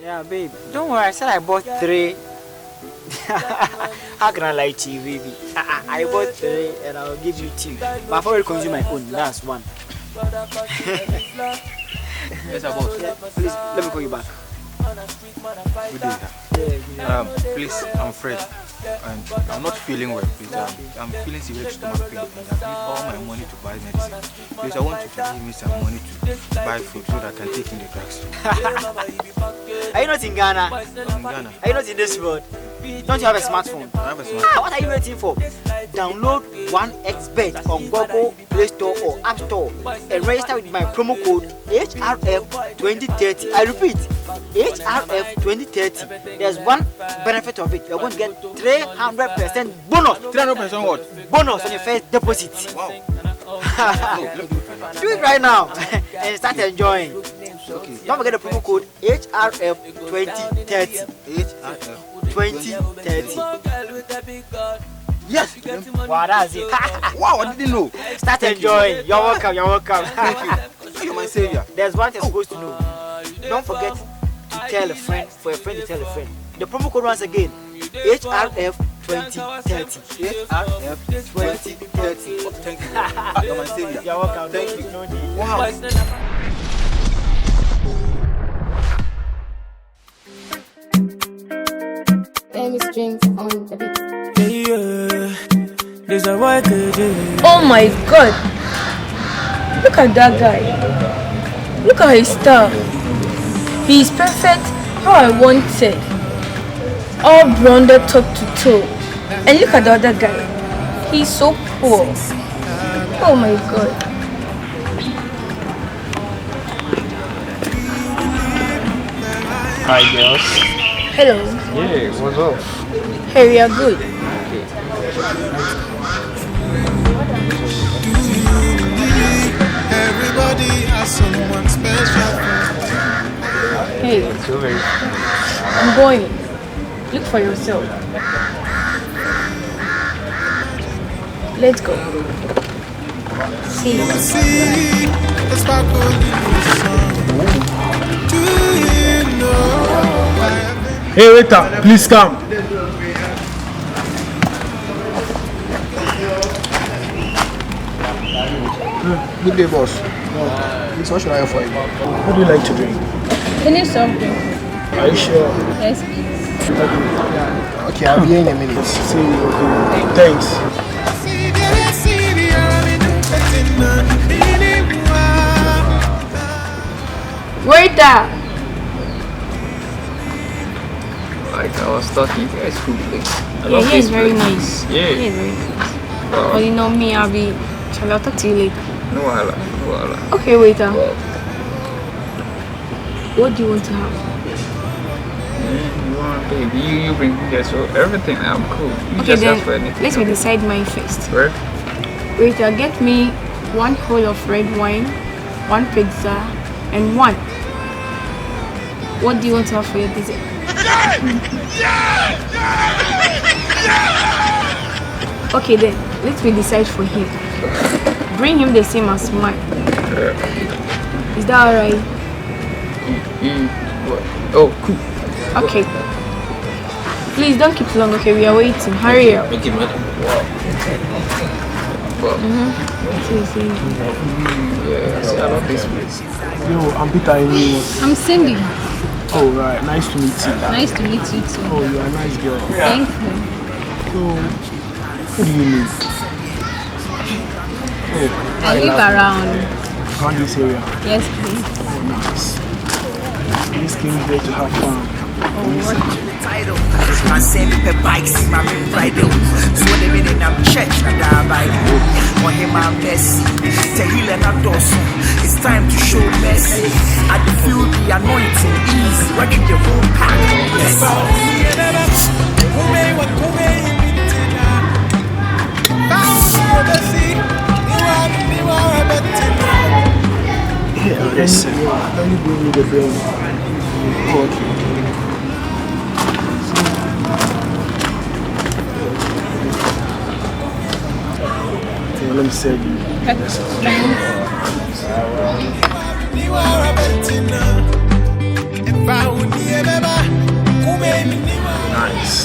Yeah, babe. Don't worry. I said I bought 3. How can I lie to you, baby? I bought 3 and I'll give you 2. But I've already consumed my own. That's 1. Yes, I bought. Yeah, please, let me call you back. Good day, sir. Please, I'm Fred. And I'm not feeling well, please. I'm feeling severe stomach pain. I've used all my money to buy medicine. Please, I want you to give me some money to buy food so that I can take in the drugs. Are you not in Ghana? I'm in Ghana. Are you not in this world? Don't you have a smartphone? I have a smartphone. What are you waiting for? Download 1xBet on Google Play Store or App Store and register with my promo code HRF2030. I repeat, HRF2030. There's one benefit of it. You're going to get 300% bonus. 300% what? Bonus on your first deposit. Wow. Do it right now and start enjoying. Okay. Don't forget the promo code HRF2030. HRF. 2030. Yes. Wow, that's it. Wow, I didn't know. Start enjoying. You're welcome. You're welcome. Thank you. You're my savior. There's one thing you're supposed to know. Don't forget to tell a friend, for a friend to tell a friend. The promo code once again, HRF2030. HRF2030. Thank you. You're my savior. You're welcome. Thank you. No need. Wow. Strings on the beat. Oh my god! Look at that guy. Look at his style. He is perfect how I wanted. All branded top to toe. And look at the other guy. He's so poor. Oh my god. Hi girls. Hello. Yeah, what's up? Hey, we are good. Everybody has someone special. Hey, So very I'm going. Look for yourself. Let's go. See you. See the sparkle in the sun. Do you know I have been Hey waiter, please come. Good day, boss. Please, what should I offer you? What do you like to drink? Finish something. Are you sure? Yes, please. Okay, I'll be here in a minute. See you. Okay. Thanks. Waiter! like I was talking to guys food place. I Yeah, love he this is very place. nice. Yeah. He is very nice. Wow. But you know me, I'll talk to you later. No wahala, no wahala. Okay, waiter. Wow. What do you want to have? You want baby, you bring here, so everything I'm cool. You Okay, just ask for then anything. let me decide mine first. Right? Waiter, get me 1 whole of red wine, 1 pizza, and 1. What do you want to have for your dessert? Okay then, let me decide for him. Bring him the same as mine. Is that alright? What? Oh, cool. Okay. Please don't keep long, okay? We are waiting. Hurry up. Okay, madam. Wow. See. Yeah, see, I love this place. Yo, I'm Peter. I'm Cindy. Oh, right. Nice to meet you. Nice to meet you too. Oh, you're a nice girl. Thank you. So, who do you need? Oh, I live around. around this area. Yes, please. Oh, nice. This came here to have fun. I send me bikes in my bridal. So they mean I'm church and I Bible. On him I'm messy. Tehil and Adosu. It's time to show mercy. I feel the anointing easy. Working the whole pack. Yes, sir. Can you bring me the bill? Oh, okay. Okay, let me save you. if I would never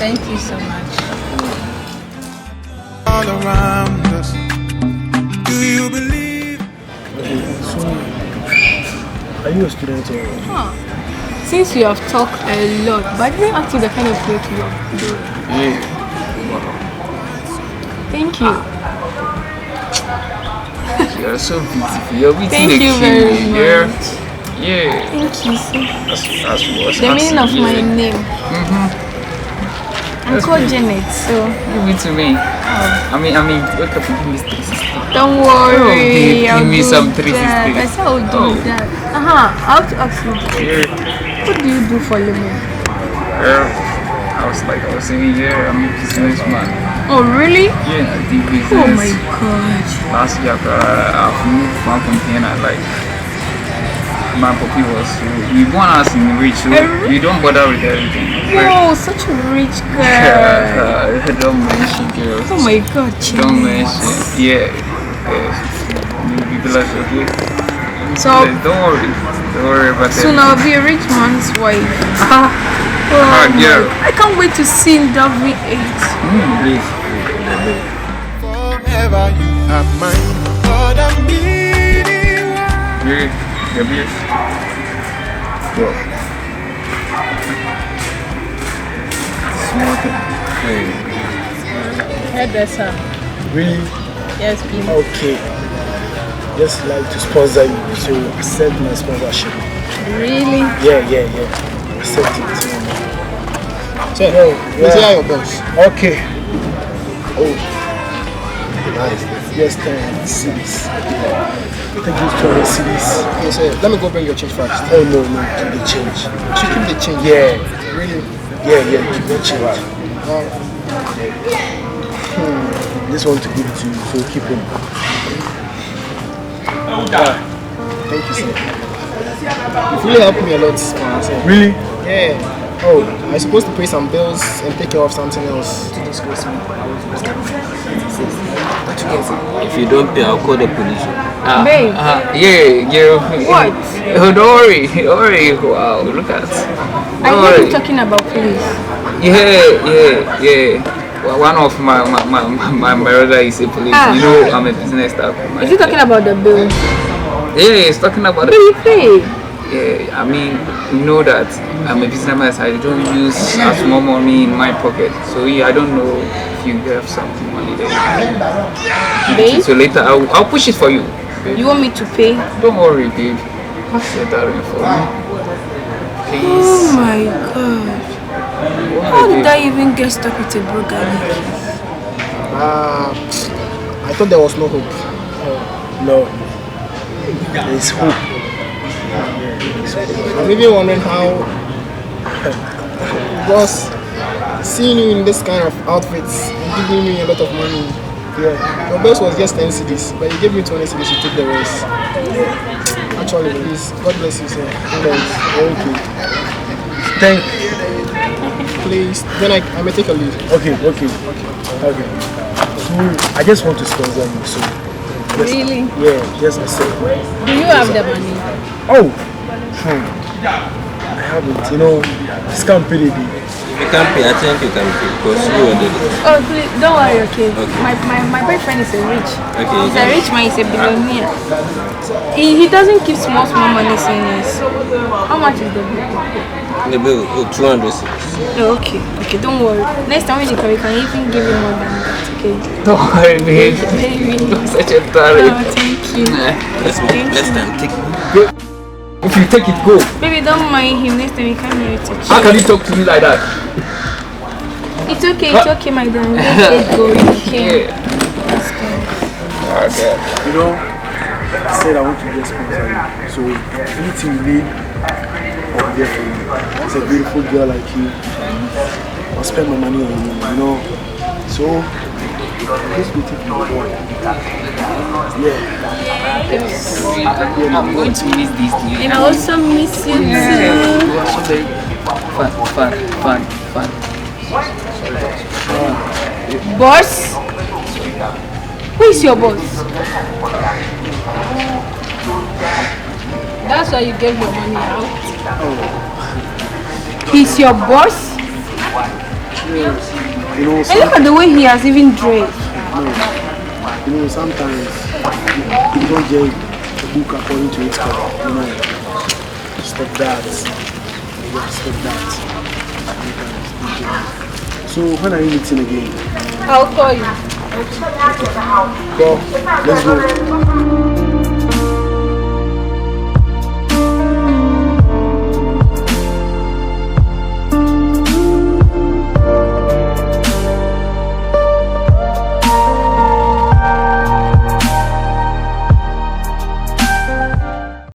Thank you so much. All around us. Do you believe? Okay, so are you a student or? Since you have talked a lot, but I didn't ask you the kind of work you are doing. Yeah. Thank you. You're so beautiful. You're beautiful. Thank you very much. Yeah. Thank you, sir. That's The meaning of my name. I'm called Janet, so Give it to me. I mean, wake up and give me 360. don't worry. babe, I'll give me do some that. 360. I said I'll do that. I have to ask you. Yeah. What do you do for a living? Girl, I was saying, yeah, I'm a businessman. Oh, really? Yeah, I do business. Oh my God. Last year, I've moved from container, like, my puppy was, you want us in rich, so you don't bother with everything. Whoa, such a rich girl. Don't mention girls. Oh my God, Don't Janet. mention, yeah. You'll be blessed, okay? So Don't worry about soon that. I'll be a rich man's wife. Yeah. I can't wait to see in W8. Forever you have mine. But I'm bleeding. Yeah, yes. Well, small thing. Hairdresser. Really? Yes, please. Okay. Just like to sponsor you, so accept my sponsorship. Really? Yeah. Accept it. So, No, let's hear your boss. Okay. Oh, nice. Yes, 10 cities. Thank you, 20 cities. Okay, so let me go bring your change first. Oh no, keep the change. She keep the change. Yeah, Really? yeah, keep the change. This one to give it to you, so keep him. Thank you, sir. You've really helped me a lot, man. So, Really? yeah. Oh, I'm supposed to pay some bills and take care of something else. To disgrace me. If you don't pay, I'll call the police. Babe. Yeah. What? Oh, don't worry. Wow, look at. I heard you talking about police. Yeah. Well, one of my brother is a police. You know, I'm a business staff. Is he talking about the bill? Yeah, he's talking about What do you pay? Yeah, I mean, you know that I'm a businessman, so I don't use as more money in my pocket. So yeah, I don't know if you have some money there. Babe? So later, I'll push it for you. You want me to pay? Don't worry, babe. Set that in for me. Please. Oh my God. How did I even get stuck with a broke guy? I thought there was no hope. No. There's hope. I'm even wondering how, because seeing you in this kind of outfits, giving me a lot of money. Yeah. Your best was just 10 CDs, but you gave me 20 CDs, you took the rest. Actually, please, God bless you, sir. Thank you. Thank you. Please, then I may take a leave. Okay. So I just want to sponsor you, so just, Really? yeah, just accept me. Do you have the money? Oh, I haven't. You know, this can't pay the bill. You can't pay, I think you can pay because you ordered it. Oh, please, don't worry, okay? My boyfriend is a rich. Okay, He's a rich man, he's a billionaire. He doesn't keep small money saying yes. How much is the bill? The bill, 200 cedis. Oh, okay, don't worry. Next time when you come, we can even give you more than that, okay? Don't worry, babe. Baby. You're such a Oh, darling. thank you. Next time, take me. If you take it, go. Baby, don't mind him. Next time we come here to How can you talk to me like that? It's okay, my darling. Let it go, okay? Okay. You know, I said I want to just sponsor you. So anything you need, I'll be there for you. It's a beautiful girl like you. I'll spend my money on you, you know. So just waiting for my boy. Yeah. I'm going to miss this new. And I also miss you too. You are so very fun. Boss? Who is your boss? That's why you gave your money out. He's your boss? You know, And look at the way he has even dressed. you know, sometimes you don't get a book according to its cover. You know, stop that. You have to stop that. So when are you meeting again? I'll call you. Well, let's go.